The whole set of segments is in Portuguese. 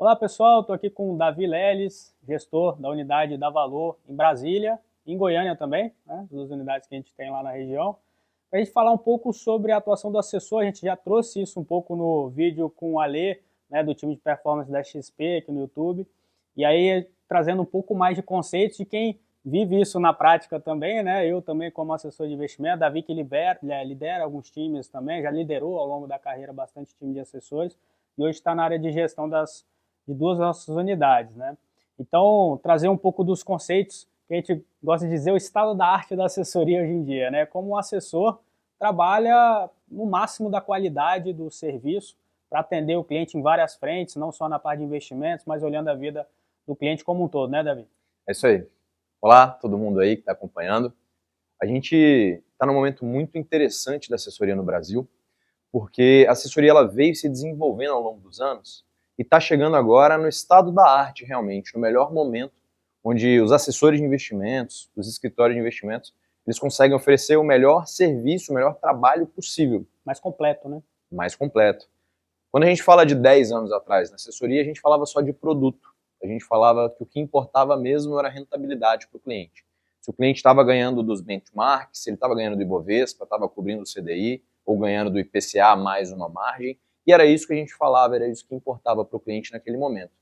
Olá pessoal, estou aqui com o Davi Leles, gestor da unidade da Valor em Brasília, em Goiânia também, né, duas unidades que a gente tem lá na região, para a gente falar um pouco sobre a atuação do assessor. A gente já trouxe isso um pouco no vídeo com o Alê, né, do time de performance da XP aqui no YouTube, e aí trazendo um pouco mais de conceitos de quem vive isso na prática também, né, eu também como assessor de investimento, Davi que lidera alguns times também, já liderou ao longo da carreira bastante time de assessores, e hoje está na área de gestão de duas nossas unidades, né? Então, trazer um pouco dos conceitos que a gente gosta de dizer, o estado da arte da assessoria hoje em dia, né? Como um assessor trabalha no máximo da qualidade do serviço para atender o cliente em várias frentes, não só na parte de investimentos, mas olhando a vida do cliente como um todo, né, Davi? É isso aí. Olá, todo mundo aí que está acompanhando. A gente está num momento muito interessante da assessoria no Brasil, porque a assessoria ela veio se desenvolvendo ao longo dos anos e está chegando agora no estado da arte realmente, no melhor momento, onde os assessores de investimentos, os escritórios de investimentos, eles conseguem oferecer o melhor serviço, o melhor trabalho possível. Mais completo, né? Mais completo. Quando a gente fala de 10 anos atrás na assessoria, a gente falava só de produto. A gente falava que o que importava mesmo era a rentabilidade para o cliente. Se o cliente estava ganhando dos benchmarks, se ele estava ganhando do Ibovespa, estava cobrindo o CDI, ou ganhando do IPCA mais uma margem, e era isso que a gente falava, era isso que importava para o cliente naquele momento.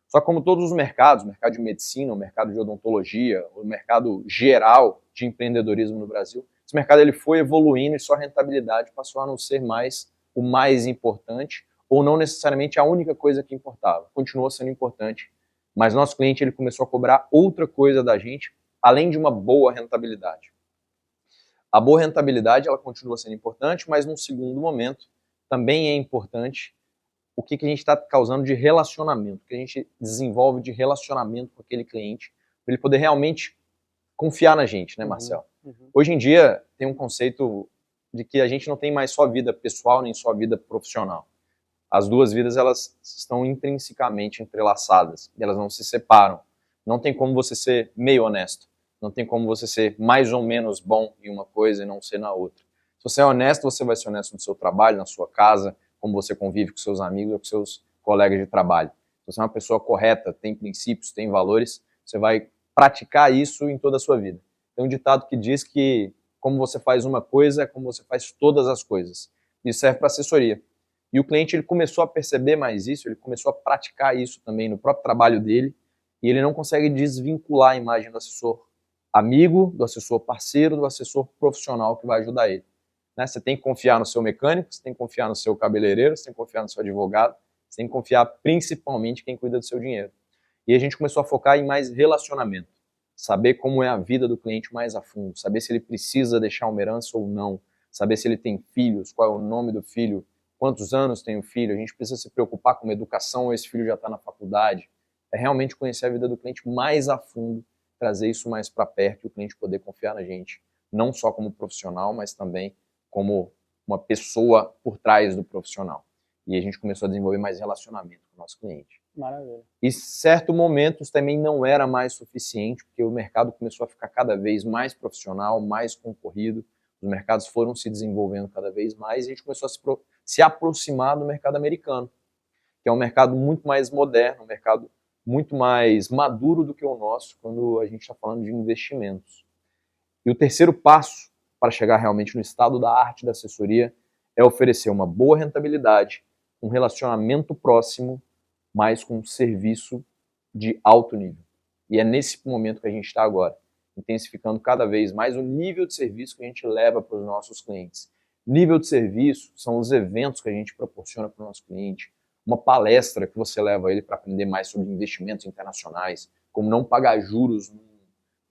Só que como todos os mercados, o mercado de medicina, o mercado de odontologia, o mercado geral de empreendedorismo no Brasil, esse mercado ele foi evoluindo e sua rentabilidade passou a não ser mais o mais importante, ou não necessariamente a única coisa que importava. Continuou sendo importante, mas nosso cliente ele começou a cobrar outra coisa da gente, além de uma boa rentabilidade. A boa rentabilidade ela continua sendo importante, mas num segundo momento também é importante o que a gente está causando de relacionamento, o que a gente desenvolve de relacionamento com aquele cliente, para ele poder realmente confiar na gente, né, Marcelo? Hoje em dia tem um conceito de que a gente não tem mais só vida pessoal nem só vida profissional. As duas vidas elas estão intrinsecamente entrelaçadas, elas não se separam. Não tem como você ser meio honesto, não tem como você ser mais ou menos bom em uma coisa e não ser na outra. Se você é honesto, você vai ser honesto no seu trabalho, na sua casa, como você convive com seus amigos ou com seus colegas de trabalho. Se você é uma pessoa correta, tem princípios, tem valores, você vai praticar isso em toda a sua vida. Tem um ditado que diz que como você faz uma coisa é como você faz todas as coisas. Isso serve para assessoria. E o cliente ele começou a perceber mais isso, ele começou a praticar isso também no próprio trabalho dele, e ele não consegue desvincular a imagem do assessor amigo, do assessor parceiro, do assessor profissional que vai ajudar ele. Né? Você tem que confiar no seu mecânico, você tem que confiar no seu cabeleireiro, você tem que confiar no seu advogado, você tem que confiar principalmente em quem cuida do seu dinheiro. E a gente começou a focar em mais relacionamento, saber como é a vida do cliente mais a fundo, saber se ele precisa deixar uma herança ou não, saber se ele tem filhos, qual é o nome do filho, quantos anos tem o filho, a gente precisa se preocupar com uma educação ou esse filho já está na faculdade. É realmente conhecer a vida do cliente mais a fundo, trazer isso mais para perto e o cliente poder confiar na gente, não só como profissional, mas também como uma pessoa por trás do profissional. E a gente começou a desenvolver mais relacionamento com o nosso cliente. Maravilha. E certos momentos também não era mais suficiente, porque o mercado começou a ficar cada vez mais profissional, mais concorrido, os mercados foram se desenvolvendo cada vez mais e a gente começou a se aproximar do mercado americano, que é um mercado muito mais moderno, um mercado muito mais maduro do que o nosso quando a gente está falando de investimentos. E o terceiro passo para chegar realmente no estado da arte da assessoria é oferecer uma boa rentabilidade, um relacionamento próximo, mas com um serviço de alto nível. E é nesse momento que a gente está agora, intensificando cada vez mais o nível de serviço que a gente leva para os nossos clientes. Nível de serviço são os eventos que a gente proporciona para o nosso cliente, uma palestra que você leva ele para aprender mais sobre investimentos internacionais, como não pagar juros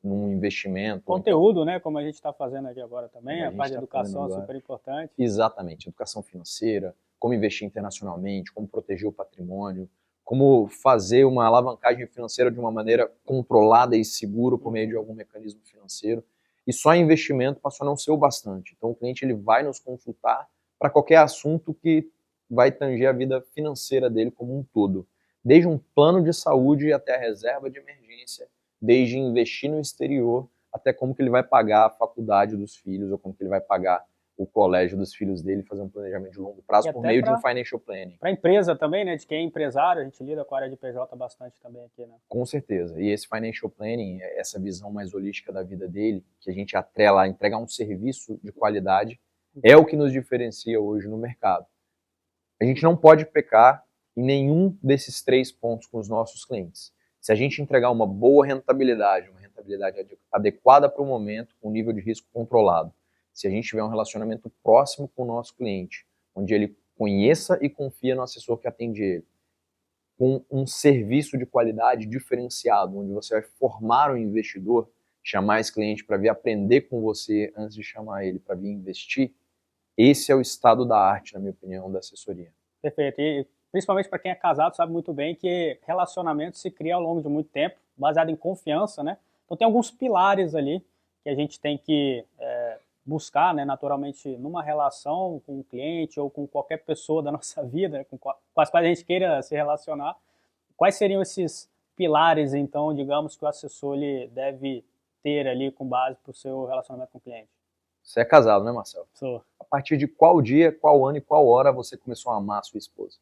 num investimento. Conteúdo, né? Como a gente está fazendo aqui agora também, a gente parte de tá educação é fazendo super importante. Exatamente, educação financeira, como investir internacionalmente, como proteger o patrimônio, como fazer uma alavancagem financeira de uma maneira controlada e segura por meio de algum mecanismo financeiro. E só investimento passou a não ser o bastante. Então o cliente ele vai nos consultar para qualquer assunto que vai tanger a vida financeira dele como um todo. Desde um plano de saúde até a reserva de emergência, desde investir no exterior até como que ele vai pagar a faculdade dos filhos ou como que ele vai pagar o colégio dos filhos dele, fazer um planejamento de longo prazo por meio de um financial planning. Para a empresa também, né? De quem é empresário, a gente lida com a área de PJ bastante também aqui, né? Com certeza. E esse financial planning, essa visão mais holística da vida dele, que a gente atrela a entregar um serviço de qualidade, é o que nos diferencia hoje no mercado. A gente não pode pecar em nenhum desses 3 pontos com os nossos clientes. Se a gente entregar uma boa rentabilidade, uma rentabilidade adequada para o momento, com nível de risco controlado, se a gente tiver um relacionamento próximo com o nosso cliente, onde ele conheça e confia no assessor que atende ele, com um serviço de qualidade diferenciado, onde você vai formar o investidor, chamar esse cliente para vir aprender com você antes de chamar ele para vir investir, esse é o estado da arte, na minha opinião, da assessoria. Perfeito. E principalmente para quem é casado, sabe muito bem que relacionamento se cria ao longo de muito tempo, baseado em confiança, né? Então tem alguns pilares ali que a gente tem que buscar, né, naturalmente, numa relação com um cliente ou com qualquer pessoa da nossa vida, com as quais a gente queira se relacionar. Quais seriam esses pilares, então, digamos, que o assessor ele deve ter ali com base para o seu relacionamento com o cliente? Você é casado, né, Marcelo? Sou. A partir de qual dia, qual ano e qual hora você começou a amar a sua esposa?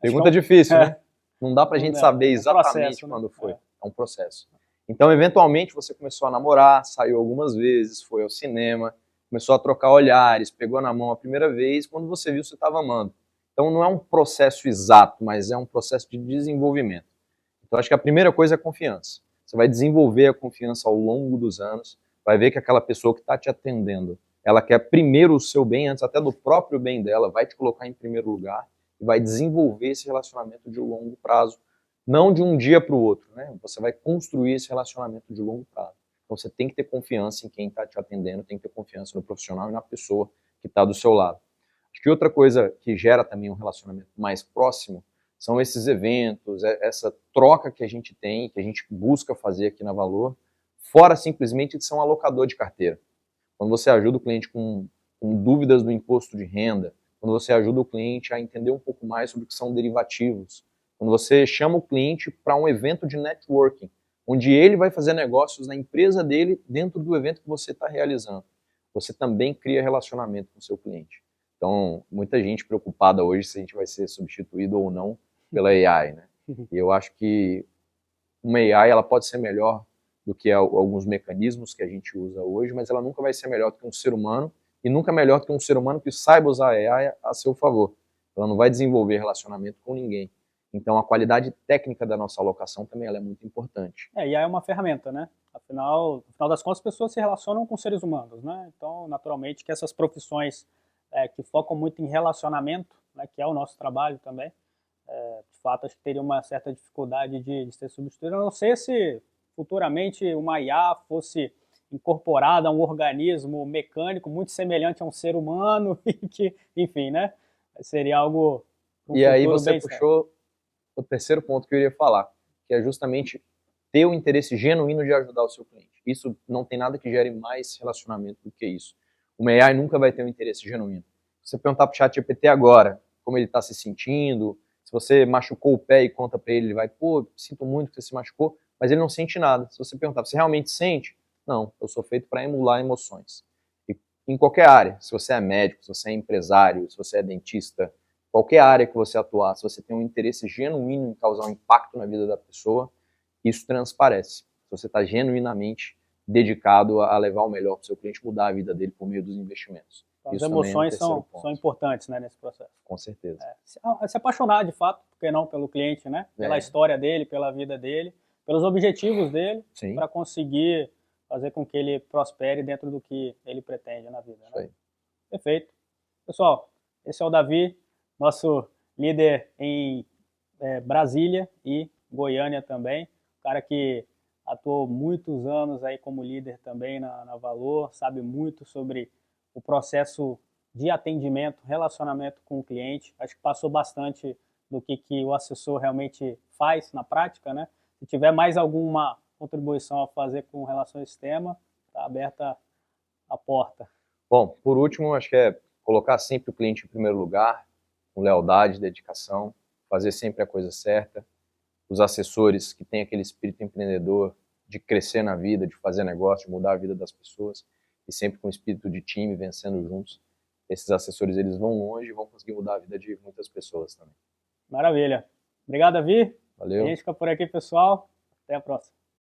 Pergunta difícil, né? Não dá pra gente saber exatamente quando foi. É um processo. Então, eventualmente, você começou a namorar, saiu algumas vezes, foi ao cinema, começou a trocar olhares, pegou na mão a primeira vez, quando você viu, você estava amando. Então, não é um processo exato, mas é um processo de desenvolvimento. Então, acho que a primeira coisa é a confiança. Você vai desenvolver a confiança ao longo dos anos, vai ver que aquela pessoa que está te atendendo, ela quer primeiro o seu bem, antes até do próprio bem dela, vai te colocar em primeiro lugar e vai desenvolver esse relacionamento de longo prazo, não de um dia para o outro, né? Você vai construir esse relacionamento de longo prazo. Então você tem que ter confiança em quem está te atendendo, tem que ter confiança no profissional e na pessoa que está do seu lado. Acho que outra coisa que gera também um relacionamento mais próximo são esses eventos, essa troca que a gente tem, que a gente busca fazer aqui na Valor, fora simplesmente de ser um alocador de carteira. Quando você ajuda o cliente com dúvidas do imposto de renda, quando você ajuda o cliente a entender um pouco mais sobre o que são derivativos, quando você chama o cliente para um evento de networking, onde ele vai fazer negócios na empresa dele dentro do evento que você está realizando, você também cria relacionamento com o seu cliente. Então, muita gente preocupada hoje se a gente vai ser substituído ou não pela AI, né? E eu acho que uma AI ela pode ser melhor do que alguns mecanismos que a gente usa hoje, mas ela nunca vai ser melhor do que um ser humano e nunca melhor do que um ser humano que saiba usar a AI a seu favor. Ela não vai desenvolver relacionamento com ninguém. Então, a qualidade técnica da nossa alocação também ela é muito importante. E aí é uma ferramenta, né? Afinal, no final das contas, as pessoas se relacionam com seres humanos, né? Então, naturalmente, que essas profissões que focam muito em relacionamento, né, que é o nosso trabalho também, de fato, acho que teria uma certa dificuldade de ser substituído. Eu não sei se futuramente uma IA fosse incorporada a um organismo mecânico muito semelhante a um ser humano e que, enfim, né? Seria algo... E aí você puxou o terceiro ponto que eu iria falar, que é justamente ter o interesse genuíno de ajudar o seu cliente. Isso não tem nada que gere mais relacionamento do que isso. Uma AI nunca vai ter um interesse genuíno. Se você perguntar para o ChatGPT agora como ele está se sentindo, se você machucou o pé e conta para ele, ele vai, pô, sinto muito que você se machucou, mas ele não sente nada. Se você perguntar, você realmente sente? Não, eu sou feito para emular emoções. E em qualquer área, se você é médico, se você é empresário, se você é dentista, qualquer área que você atuar, se você tem um interesse genuíno em causar um impacto na vida da pessoa, isso transparece. Se você está genuinamente dedicado a levar o melhor para o seu cliente, mudar a vida dele por meio dos investimentos. Então, as emoções são importantes, né, nesse processo. Com certeza. Se apaixonar, de fato, por que não, pelo cliente, né? Pela história dele, pela vida dele, pelos objetivos dele, para conseguir fazer com que ele prospere dentro do que ele pretende na vida. Né? Perfeito. Pessoal, esse é o Davi, nosso líder em Brasília e Goiânia também, um cara que atuou muitos anos aí como líder também na Valor, sabe muito sobre o processo de atendimento, relacionamento com o cliente, acho que passou bastante do que o assessor realmente faz na prática, né? Se tiver mais alguma contribuição a fazer com relação a esse tema, está aberta a porta. Bom, por último, acho que é colocar sempre o cliente em primeiro lugar, com lealdade, dedicação, fazer sempre a coisa certa. Os assessores que têm aquele espírito empreendedor de crescer na vida, de fazer negócio, de mudar a vida das pessoas, e sempre com espírito de time, vencendo juntos, esses assessores eles vão longe e vão conseguir mudar a vida de muitas pessoas também. Maravilha. Obrigado, Davi. Valeu. A gente fica por aqui, pessoal. Até a próxima.